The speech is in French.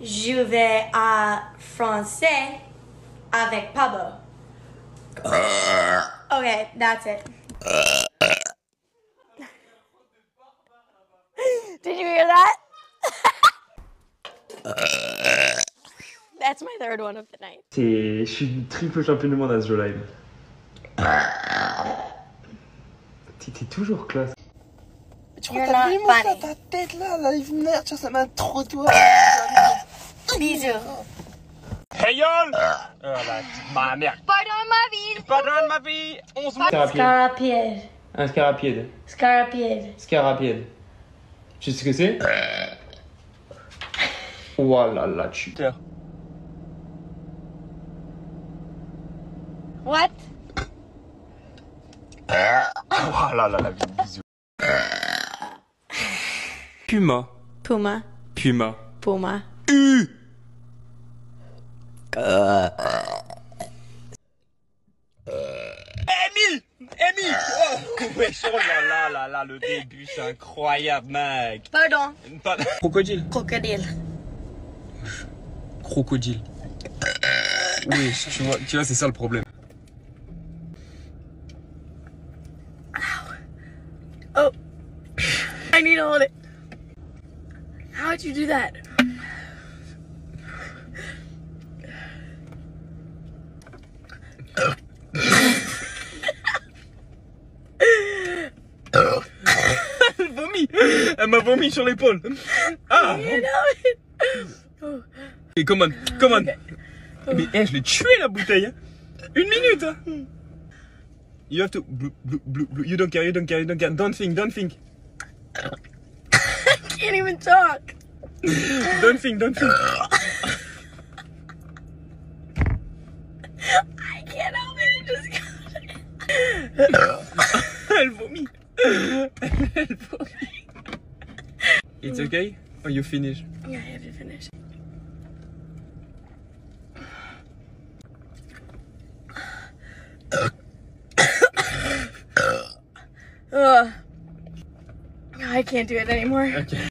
Je vais à français avec Pablo. Okay, that's it. Did you hear that? That's my third one of the night. Je suis triple champion du monde à ce jeu-là. T'es toujours classe. Tu crois que t'as mis mon ta tête là, live nerd, ça m'a trop toi. Bisous. Hey y'all! Ma merde. Pardon ma vie. Pardonne ma vie. 11 mois. Scarapied. Un scarapiède. Scarapied. Scarapiède. Tu sais ce que c'est? Oh là là, tu. What? Oh là là, la bisous. Puma. Puma. Puma. Puma. Amy! Oh, wesh, oh là là, le début, c'est incroyable, mec. Pardon. Crocodile. Crocodile. Crocodile. Oui, tu vois, c'est ça le problème. Oh. I need to hold it. How'd you do that? Elle vomit. Elle m'a vomi sur l'épaule. Ah. Et come on. Okay. Mais je l'ai tué la bouteille. Hein. 1 minute. Hein. You have to. You don't care. Don't think. I can't even talk. Don't think. I can't help it. It just Elle vomit. Elle vomit. It's okay? Or you finish? Yeah, I have to finish. I can't do it anymore. Okay.